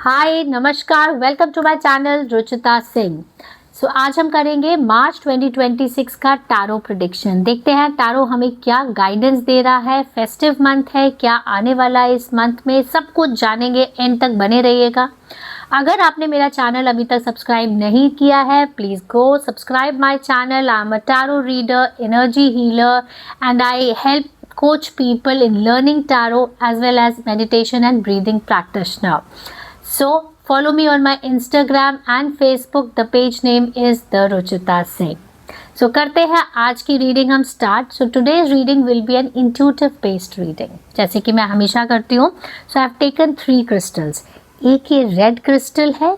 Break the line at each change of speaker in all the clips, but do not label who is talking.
हाय नमस्कार, welcome to my channel Ruchita Singh. So आज हम करेंगे मार्च 2026 का टारो प्रेडिक्शन। देखते हैं टारो हमें क्या गाइडेंस दे रहा है। फेस्टिव मंथ है, क्या आने वाला है इस मंथ में, सब कुछ जानेंगे। एंड तक बने रहिएगा। अगर आपने मेरा चैनल अभी तक सब्सक्राइब नहीं किया है, please go subscribe my channel. I am a tarot reader, energy healer and I help coach people in learning tarot as well as meditation and breathing practitioner. So follow me on my Instagram and Facebook. The page name is the Ruchita Singh. So करते हैं आज की reading हम start. So today's reading will be an intuitive based reading, जैसे कि मैं हमेशा करती हूँ। सो आई हैव टेकन 3 crystals. एक ये रेड क्रिस्टल है,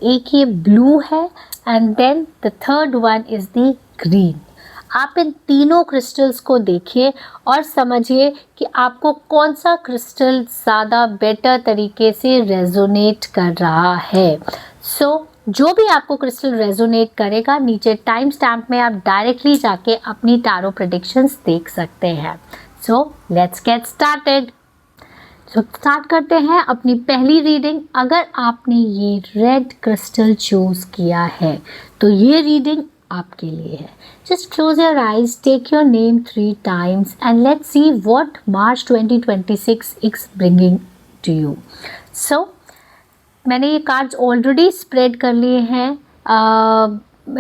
एक ये ब्लू है and then the third one is the green. आप इन तीनों क्रिस्टल्स को देखिए और समझिए कि आपको कौन सा क्रिस्टल ज़्यादा बेटर तरीके से रेजोनेट कर रहा है। सो जो भी आपको क्रिस्टल रेजोनेट करेगा, नीचे टाइम स्टैम्प में आप डायरेक्टली जाके अपनी टारो प्रेडिक्शंस देख सकते हैं। So let's get started. So start करते हैं अपनी पहली रीडिंग। अगर आपने ये रेड क्रिस्टल चूज़ किया है तो ये रीडिंग आपके लिए है। Just close your eyes, take your name 3 times and let's see what March 2026 is bringing to you. So मैंने ये कार्ड्स ऑलरेडी स्प्रेड कर लिए हैं।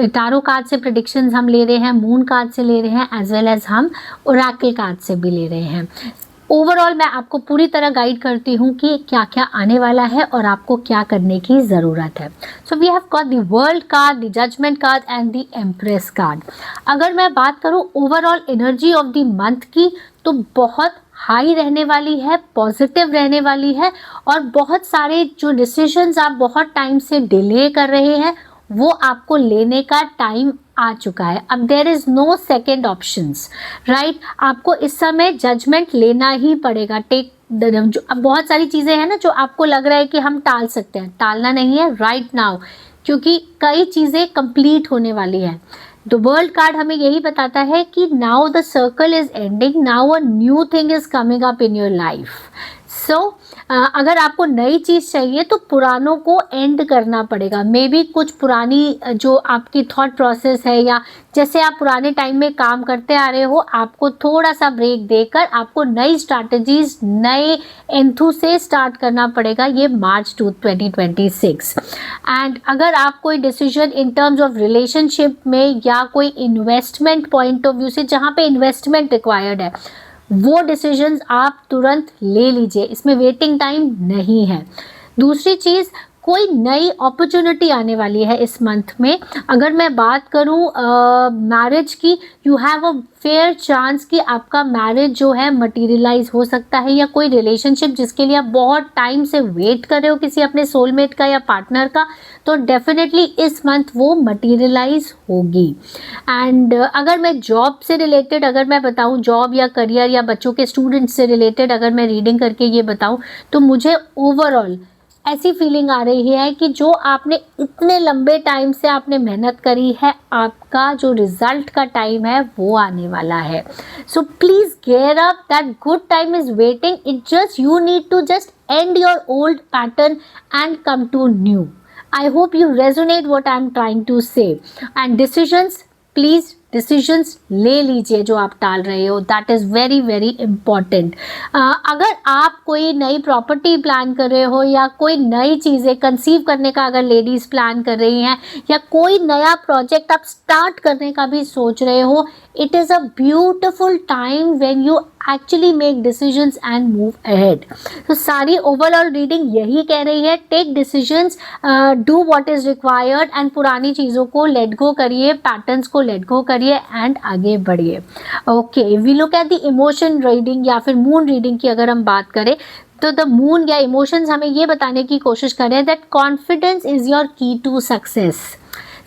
टारो कार्ड से प्रेडिक्शंस हम ले रहे हैं, मून कार्ड से ले रहे हैं, एज वेल एज हम ओरेकल कार्ड से भी ले रहे हैं। ओवरऑल मैं आपको पूरी तरह गाइड करती हूँ कि क्या क्या आने वाला है और आपको क्या करने की ज़रूरत है। So we have got the world card, the judgement card and the empress card. अगर मैं बात करूँ overall energy of the month की, तो बहुत हाई रहने वाली है, पॉजिटिव रहने वाली है और बहुत सारे जो डिसीजंस आप बहुत टाइम से डिले कर रहे हैं वो आपको लेने का टाइम आ चुका है। अब there is no second options, right. आपको इस समय जजमेंट लेना ही पड़ेगा। टेक जो अब बहुत सारी चीज़ें हैं ना जो आपको लग रहा है कि हम टाल सकते हैं, टालना नहीं है राइट नाउ, क्योंकि कई चीज़ें कंप्लीट होने वाली हैं। द वर्ल्ड कार्ड हमें यही बताता है कि now the circle is ending, now a new thing is coming up in your life. So अगर आपको नई चीज़ चाहिए तो पुरानों को एंड करना पड़ेगा। मे बी कुछ पुरानी जो आपकी थॉट प्रोसेस है या जैसे आप पुराने टाइम में काम करते आ रहे हो, आपको थोड़ा सा ब्रेक देकर आपको नई स्ट्रैटेजीज, नए एंथू से स्टार्ट करना पड़ेगा ये मार्च 2026। एंड अगर आप कोई decision in terms of relationship में या कोई इन्वेस्टमेंट पॉइंट ऑफ व्यू से जहाँ पे इन्वेस्टमेंट रिक्वायर्ड है, वो डिसीजंस आप तुरंत ले लीजिए, इसमें वेटिंग टाइम नहीं है। दूसरी चीज़, कोई नई अपॉर्चुनिटी आने वाली है इस मंथ में। अगर मैं बात करूं मैरिज की, you have a fair chance कि आपका मैरिज जो है मटेरियलाइज हो सकता है, या कोई रिलेशनशिप जिसके लिए आप बहुत टाइम से वेट कर रहे हो किसी अपने सोलमेट का या पार्टनर का, तो डेफिनेटली इस मंथ वो मटेरियलाइज होगी। एंड अगर मैं जॉब से रिलेटेड अगर मैं बताऊं, जॉब या करियर या बच्चों के स्टूडेंट्स से रिलेटेड अगर मैं रीडिंग करके ये बताऊं, तो मुझे ओवरऑल ऐसी फीलिंग आ रही है कि जो आपने इतने लंबे टाइम से आपने मेहनत करी है, आपका जो रिजल्ट का टाइम है वो आने वाला है। So please gear up, that good time is waiting. It just you need to just end your old pattern and come to new. I hope you resonate what I'm trying to say. And decisions, please decisions ले लीजिए जो आप टाल रहे हो, that is very very important. अगर आप कोई नई प्रॉपर्टी प्लान कर रहे हो या कोई नई चीज़ें कंसीव करने का अगर लेडीज़ प्लान कर रही हैं, या कोई नया प्रोजेक्ट आप स्टार्ट करने का भी सोच रहे हो, it is a beautiful time when you actually make decisions and move ahead. तो सारी ओवरऑल रीडिंग यही कह रही है, take decisions, do what is required and पुरानी चीज़ों को लेट गो करिए, पैटर्न्स को लेट गो करिए एंड आगे बढ़िए। Okay, we look at the emotion reading या फिर मून रीडिंग की अगर हम बात करें, तो द मून या इमोशंस हमें ये बताने की कोशिश कर रहे हैं दैट कॉन्फिडेंस इज योर की टू सक्सेस।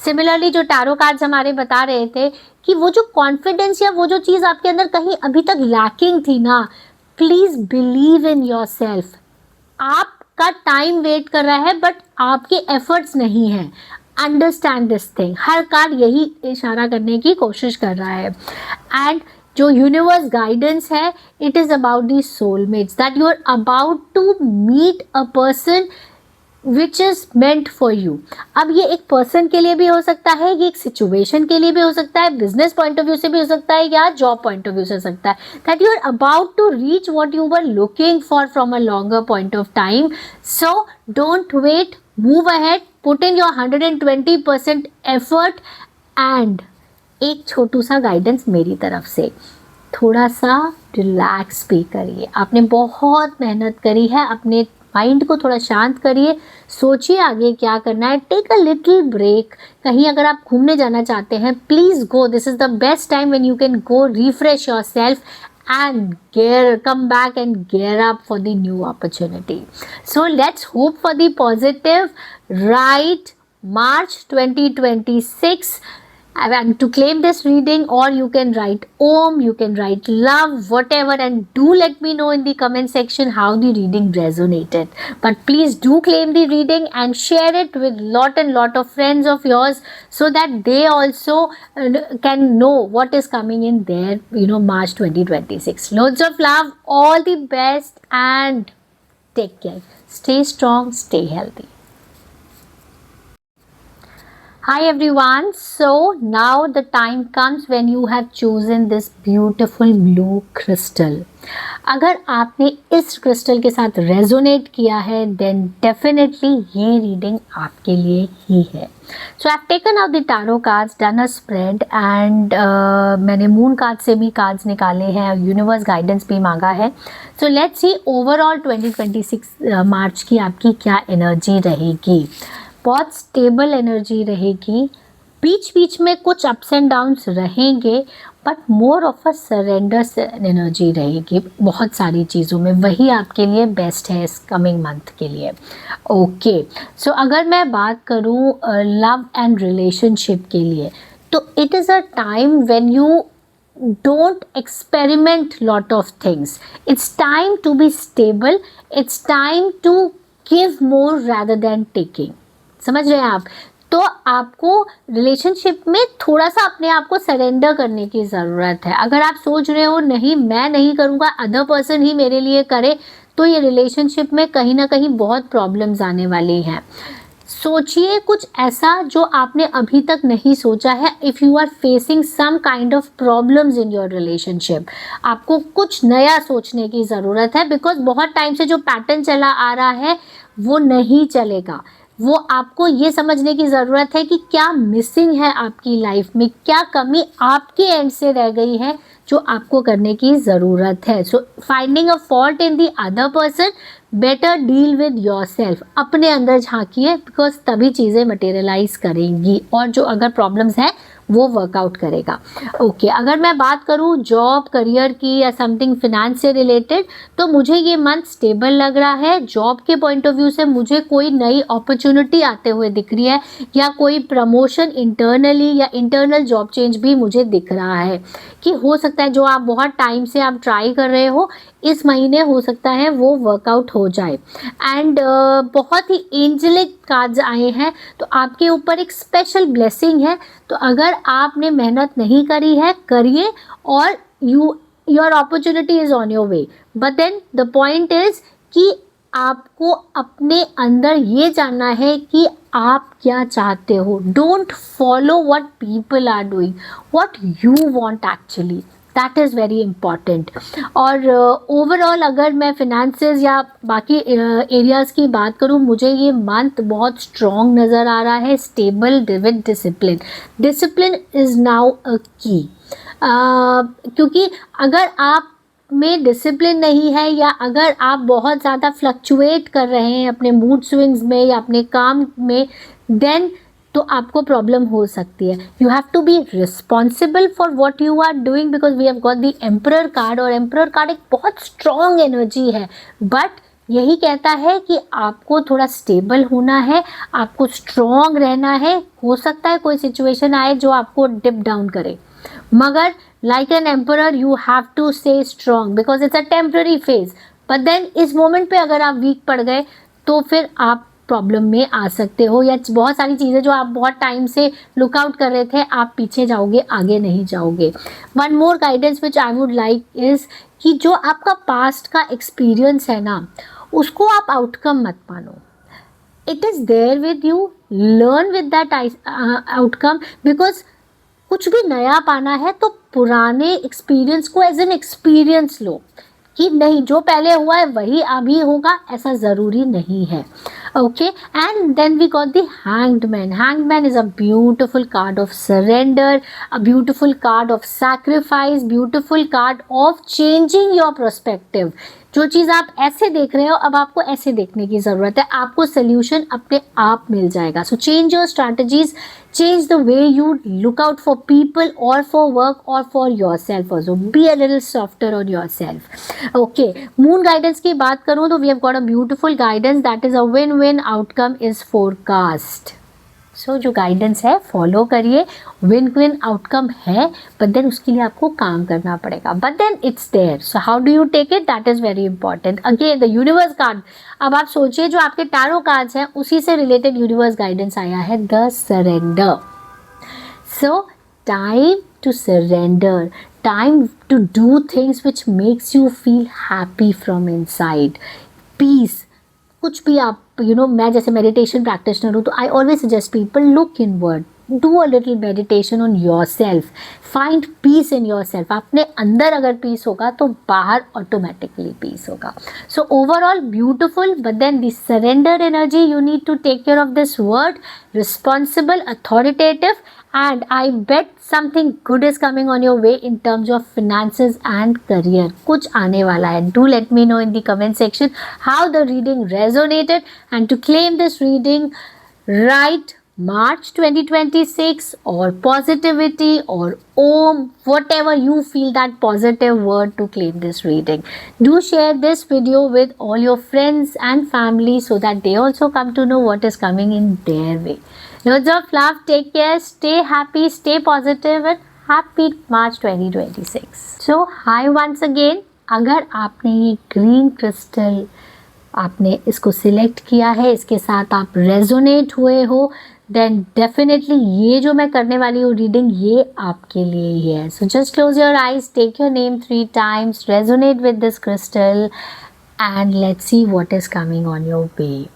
सिमिलरली जो टैरो कार्ड्स हमारे बता रहे थे कि वो जो कॉन्फिडेंस या वो जो चीज़ आपके अंदर कहीं अभी तक लैकिंग थी ना, please believe in your self. आपका टाइम वेट कर रहा है बट आपके एफर्ट्स नहीं हैं। Understand this thing. Her card यही इशारा करने की कोशिश कर रहा है। एंड जो यूनिवर्स गाइडेंस है, it is about the soulmates, that you are about to meet a person which is meant for you. अब ये एक पर्सन के लिए भी हो सकता है, ये एक सिचुएशन के लिए भी हो सकता है, बिजनेस पॉइंट ऑफ व्यू से भी हो सकता है, या जॉब पॉइंट ऑफ व्यू से हो सकता है, that you are about to reach what you were looking for from a longer point of time. So don't wait, move ahead, put in your 120% effort. And एक छोटू सा guidance मेरी तरफ से, थोड़ा सा रिलैक्स भी करिए। आपने बहुत मेहनत करी है, अपने माइंड को थोड़ा शांत करिए, सोचिए आगे क्या करना है, टेक अ लिटिल ब्रेक। कहीं अगर आप घूमने जाना चाहते हैं, please go, this is the best time when you can go refresh your self and come back and gear up for the new opportunity. So let's hope for the positive. Right, March 2026. And to claim this reading, or you can write Om, you can write love, whatever, and do let me know in the comment section how the reading resonated. But please do claim the reading and share it with lot and lot of friends of yours, so that they also can know what is coming in their March 2026. Loads of love, all the best, and take care. Stay strong, stay healthy. Hi everyone, so now the time comes when you have chosen this beautiful blue crystal. अगर आपने इस crystal के साथ resonate किया है, then definitely ये reading आपके लिए ही है. So I've taken out the tarot cards, done a spread, and मैंने मून कार्ड से भी कार्ड्स निकाले हैं और यूनिवर्स गाइडेंस भी मांगा है. So let's see overall 2026 मार्च की आपकी क्या एनर्जी रहेगी. बहुत स्टेबल एनर्जी रहेगी, बीच बीच में कुछ अप्स एंड डाउन्स रहेंगे, but more of a surrender energy रहेगी बहुत सारी चीज़ों में. वही आपके लिए बेस्ट है इस कमिंग मंथ के लिए. ओके, सो अगर मैं बात करूँ लव एंड रिलेशनशिप के लिए, तो it is a time when you don't experiment lot of things. It's time to be stable. It's time to give more rather than taking. समझ रहे हैं आप? तो आपको रिलेशनशिप में थोड़ा सा अपने आप को सरेंडर करने की ज़रूरत है. अगर आप सोच रहे हो नहीं मैं नहीं करूँगा, अदर पर्सन ही मेरे लिए करे, तो ये रिलेशनशिप में कहीं ना कहीं बहुत प्रॉब्लम्स आने वाली हैं. सोचिए कुछ ऐसा जो आपने अभी तक नहीं सोचा है. If you are facing some kind of problems in your relationship, आपको कुछ नया सोचने की ज़रूरत है, बिकॉज बहुत टाइम से जो पैटर्न चला आ रहा है वो नहीं चलेगा. वो आपको ये समझने की ज़रूरत है कि क्या मिसिंग है आपकी लाइफ में, क्या कमी आपके एंड से रह गई है जो आपको करने की ज़रूरत है. So finding a fault in the other person, better deal with your self. अपने अंदर झांकिए, बिकॉज तभी चीज़ें मटेरियलाइज करेंगी और जो अगर प्रॉब्लम्स हैं वो वर्कआउट करेगा. ओके, अगर मैं बात करूँ जॉब करियर की या समथिंग फिनेंस से रिलेटेड, तो मुझे ये मंथ स्टेबल लग रहा है. जॉब के पॉइंट ऑफ व्यू से मुझे कोई नई अपॉर्चुनिटी आते हुए दिख रही है, या कोई प्रमोशन इंटरनली या इंटरनल जॉब चेंज भी मुझे दिख रहा है कि हो सकता है जो आप बहुत टाइम से आप ट्राई कर रहे हो, इस महीने हो सकता है वो वर्कआउट हो जाए. एंड बहुत ही एंजलिक कार्ड्स आए हैं, तो आपके ऊपर एक स्पेशल ब्लेसिंग है. तो अगर आपने मेहनत नहीं करी है, करिए, और your opportunity is on your way. But then the point is कि आपको अपने अंदर ये जानना है कि आप क्या चाहते हो. Don't follow what people are doing, what you want actually, that is very important. और ओवरऑल अगर मैं फिनेंसेस या बाकी एरियाज़ की बात करूँ, मुझे ये मंथ बहुत स्ट्रॉन्ग नज़र आ रहा है, stable with discipline. Discipline is now अ की, क्योंकि अगर आप में डिसिप्लिन नहीं है, या अगर आप बहुत ज़्यादा फ्लक्चुएट कर रहे हैं अपने मूड स्विंग्स में या अपने काम में, देन तो आपको प्रॉब्लम हो सकती है. You have to be responsible for what you are doing, because we have got the emperor card, और एम्परर कार्ड एक बहुत स्ट्रॉन्ग एनर्जी है. बट यही कहता है कि आपको थोड़ा स्टेबल होना है, आपको स्ट्रॉन्ग रहना है. हो सकता है कोई सिचुएशन आए जो आपको डिप डाउन करे, मगर like an emperor you have to stay strong because it's a temporary phase. but then इस मोमेंट पे अगर आप वीक पड़ गए तो फिर आप प्रॉब्लम में आ सकते हो, या बहुत सारी चीज़ें जो आप बहुत टाइम से लुक आउट कर रहे थे, आप पीछे जाओगे, आगे नहीं जाओगे. One more guidance which I would like is कि जो आपका पास्ट का एक्सपीरियंस है ना, उसको आप आउटकम मत मानो. It is there with you, learn with that outcome, because कुछ भी नया पाना है तो पुराने एक्सपीरियंस को एज एन एक्सपीरियंस लो, कि नहीं जो पहले हुआ है वही अभी होगा, ऐसा ज़रूरी नहीं है. Okay, and then we got the hanged man. Hanged man is a beautiful card of surrender, a beautiful card of sacrifice, beautiful card of changing your perspective. जो चीज़ आप ऐसे देख रहे हो अब आपको ऐसे देखने की ज़रूरत है, आपको सोल्यूशन अपने आप मिल जाएगा. So change your strategies, change the way you look out for people or for work or for yourself also. Be a little softer on yourself. Okay, moon guidance की बात करूँ तो we have got a beautiful guidance that is a win-win outcome is forecast. So जो guidance है follow करिए, win win outcome है, but then उसके लिए आपको काम करना पड़ेगा, but then it's there. So how do you take it, that is very important. Again the universe card, अब आप सोचिए जो आपके टैरो कार्ड्स हैं उसी से रिलेटेड यूनिवर्स गाइडेंस आया है, the surrender. So time to surrender, time to do things which makes you feel happy from inside. Peace, कुछ भी आप मैं जैसे मेडिटेशन प्रैक्टिशनर हूँ तो I always suggest people look inward, do a little meditation on your self, find peace in your self. अपने अंदर अगर पीस होगा तो बाहर ऑटोमेटिकली पीस होगा. So overall beautiful, but then the surrender energy, you need to take care of this word, responsible, authoritative, and I bet something good is coming on your way in terms of finances and career. कुछ आने वाला है. Do let me know in the comment section how the reading resonated, and to claim this reading, write March 2026 or positivity or Om, whatever you feel that positive word to claim this reading. Do share this video with all your friends and family so that they also come to know what is coming in their way. Loads of love, take care, stay happy, stay positive, and happy March 2026. So hi once again. अगर आपने ये green crystal आपने इसको select किया है, इसके साथ आप रेजोनेट हुए हो, देन डेफिनेटली ये जो मैं करने वाली हूँ रीडिंग ये आपके लिए ही है. So just close your eyes, take your name 3 times, resonate with this crystal, and let's see what is coming on your way.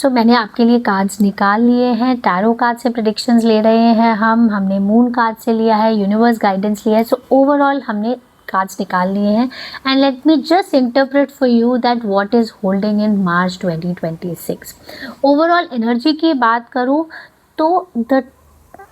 So मैंने आपके लिए कार्ड्स निकाल लिए हैं. टैरो कार्ड से प्रेडिक्शंस ले रहे हैं हमने मून कार्ड से लिया है, यूनिवर्स गाइडेंस लिया है. सो ओवरऑल हमने कार्ड्स निकाल लिए हैं, and let me just interpret for you that what is holding in March 2026. Overall energy की बात करूँ तो द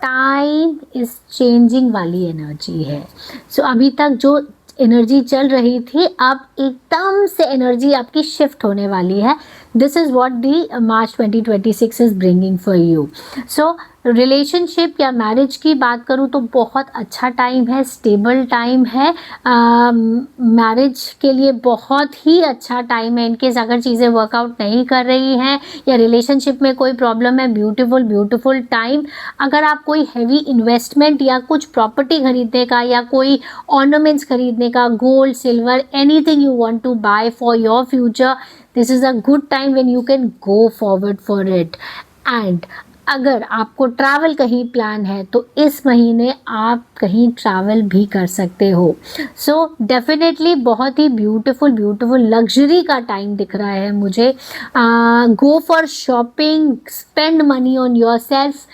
टाइम इज़ चेंजिंग वाली एनर्जी है. सो अभी तक जो एनर्जी चल रही थी अब एकदम से एनर्जी आपकी शिफ्ट होने वाली है. This is what the March 2026 is bringing for you. So relationship या मैरिज की बात करूँ तो बहुत अच्छा टाइम है, स्टेबल टाइम है. मैरिज के लिए बहुत ही अच्छा टाइम है. इनकेस अगर चीज़ें वर्कआउट नहीं कर रही हैं या रिलेशनशिप में कोई प्रॉब्लम है, ब्यूटीफुल ब्यूटीफुल टाइम. अगर आप कोई हैवी इन्वेस्टमेंट या कुछ प्रॉपर्टी खरीदने का या कोई ऑर्नामेंट्स खरीदने का, gold silver, anything you want to buy for your future, this is a good time when you can go forward for it. And अगर आपको ट्रैवल कहीं प्लान है तो इस महीने आप कहीं ट्रैवल भी कर सकते हो. सो डेफिनेटली बहुत ही ब्यूटीफुल ब्यूटीफुल लग्जरी का टाइम दिख रहा है मुझे. Go for shopping, spend money on your self,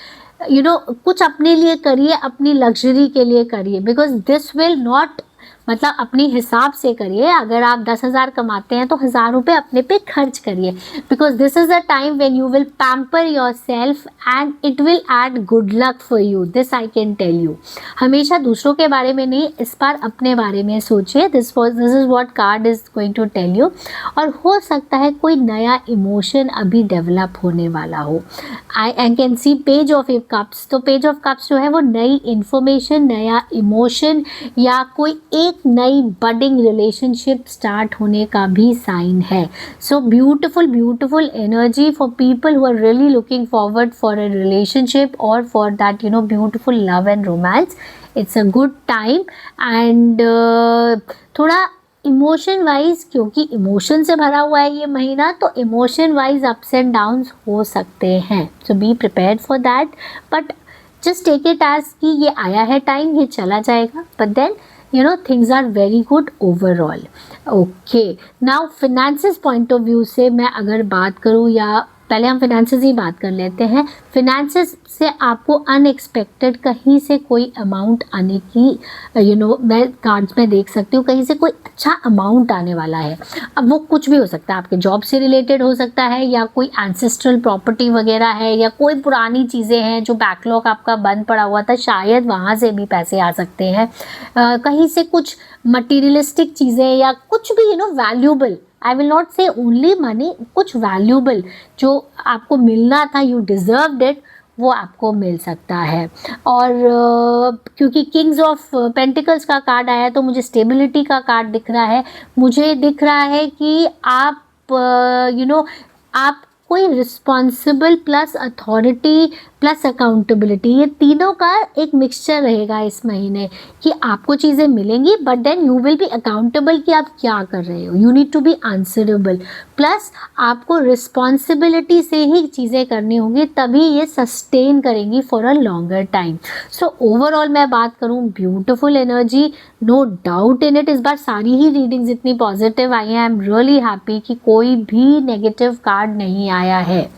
कुछ अपने लिए करिए, अपनी लग्जरी के लिए करिए, बिकॉज दिस विल नॉट, मतलब अपने हिसाब से करिए. अगर आप 10,000 कमाते हैं तो 1,000 रुपये अपने पे खर्च करिए, because this is a time when you will pamper yourself and it will add good luck for you. This I can tell you. हमेशा दूसरों के बारे में नहीं, इस बार अपने बारे में सोचिए. This is what card is going to tell you. और हो सकता है कोई नया इमोशन अभी डेवलप होने वाला हो. I can see page of cups. तो पेज ऑफ कप्स जो है वो नई इन्फॉर्मेशन, नया इमोशन या कोई एक नई बडिंग रिलेशनशिप स्टार्ट होने का भी साइन है. So beautiful beautiful energy for people who are really looking forward for a relationship और for that beautiful love and romance. It's a good time. And थोड़ा इमोशन वाइज, क्योंकि emotion से भरा हुआ है ये महीना, तो emotion wise ups and downs हो सकते हैं. So be prepared for that, but just take it as कि ये आया है टाइम, ये चला जाएगा, but then things are very good overall. Okay, now finances point of view से मैं अगर बात करूँ या पहले हम फिनेंसेस ही बात कर लेते हैं। फिनेंसेस से आपको अनएक्सपेक्टेड कहीं से कोई अमाउंट आने की मैं कार्ड्स में देख सकती हूँ, कहीं से कोई अच्छा अमाउंट आने वाला है। अब वो कुछ भी हो सकता है, आपके जॉब से रिलेटेड हो सकता है, या कोई एंसेस्ट्रल प्रॉपर्टी वगैरह है, या कोई पुरानी चीज़ें हैं जो बैकलॉग आपका बंद पड़ा हुआ था, शायद वहाँ से भी पैसे आ सकते हैं। कहीं से कुछ मटीरियलिस्टिक चीज़ें या कुछ भी वैल्यूबल, आई विल नॉट से ओनली मनी, कुछ वैल्यूबल जो आपको मिलना था, यू डिज़र्व्ड इट, वो आपको मिल सकता है। और क्योंकि किंग्स ऑफ पेंटिकल्स का कार्ड आया है तो मुझे स्टेबिलिटी का कार्ड दिख रहा है। मुझे दिख रहा है कि आप आप कोई responsible plus authority plus accountability, ये तीनों का एक मिक्सचर रहेगा इस महीने, कि आपको चीज़ें मिलेंगी but then you will be accountable कि आप क्या कर रहे हो, you need to be answerable, plus आपको रिस्पॉन्सिबिलिटी से ही चीज़ें करनी होंगी, तभी ये सस्टेन करेंगी for a longer time. So overall मैं बात करूँ, beautiful energy, no doubt in it. इस बार सारी ही रीडिंग्स इतनी पॉजिटिव आई हैं, आई एम रियली हैप्पी कि कोई भी नेगेटिव कार्ड नहीं आया है।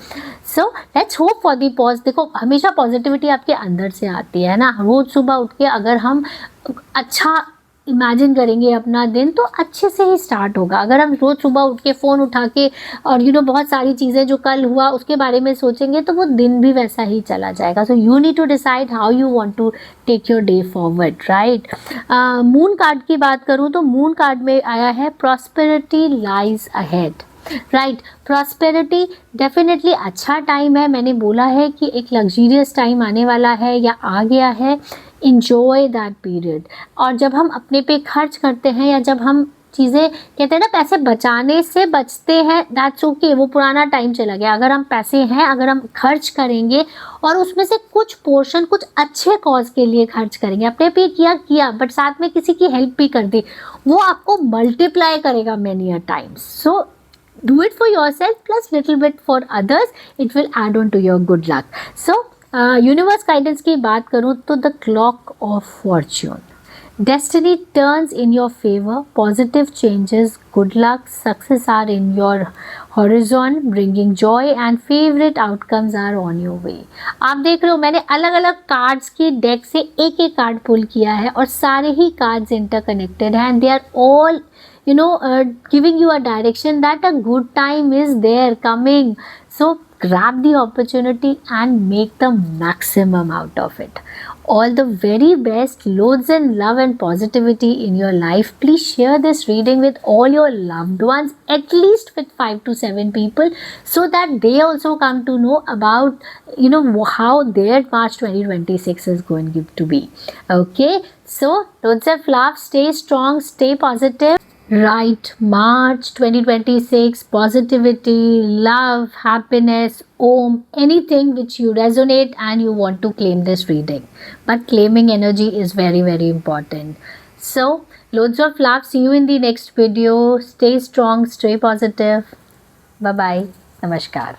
So let's hope for the pause. देखो, हमेशा पॉजिटिविटी आपके अंदर से आती है ना। रोज़ सुबह उठ के अगर हम अच्छा इमेजिन करेंगे अपना दिन, तो अच्छे से ही स्टार्ट होगा। अगर हम रोज़ सुबह उठ के फ़ोन उठा के और बहुत सारी चीज़ें जो कल हुआ उसके बारे में सोचेंगे, तो वो दिन भी वैसा ही चला जाएगा। So you need to decide how you want to take your day forward, right. Moon card की बात करूँ तो मून कार्ड में आया है prosperity lies ahead, right. Prosperity definitely अच्छा टाइम है। मैंने बोला है कि एक लग्जरियस टाइम आने वाला है या आ गया है। Enjoy that period. और जब हम अपने पे खर्च करते हैं, या जब हम चीज़ें कहते हैं ना, पैसे बचाने से बचते हैं, दैट्स ओके, वो पुराना टाइम चला गया। अगर हम पैसे हैं, अगर हम खर्च करेंगे और उसमें से कुछ पोर्शन कुछ अच्छे कॉज के लिए खर्च करेंगे, अपने पे किया बट साथ में किसी की हेल्प भी कर दी, वो आपको मल्टीप्लाई करेगा many a times. So do it for yourself plus little bit for others, it will add on to your good luck. So universe guidance की बात करूँ तो the clock of Fortune, destiny turns in your favor, positive changes, good luck, success are in your horizon, bringing joy and favorite outcomes are on your way. आप देख रहे हो, मैंने अलग अलग कार्ड्स की डेक से एक एक कार्ड पुल किया है और सारे ही कार्ड्स इंटरकनेक्टेड हैं, and they are all giving you a direction that a good time is there coming. So grab the opportunity and make the maximum out of it. All the very best, loads and love and positivity in your life. Please share this reading with all your loved ones, at least with 5 to 7 people, so that they also come to know about how their March 2026 is going to be. Okay, so loads of love, stay strong, stay positive. Right, March 2026, positivity, love, happiness, anything which you resonate and you want to claim this reading. But claiming energy is very, very important. So, loads of love. See you in the next video. Stay strong, stay positive. Bye-bye. Namaskar.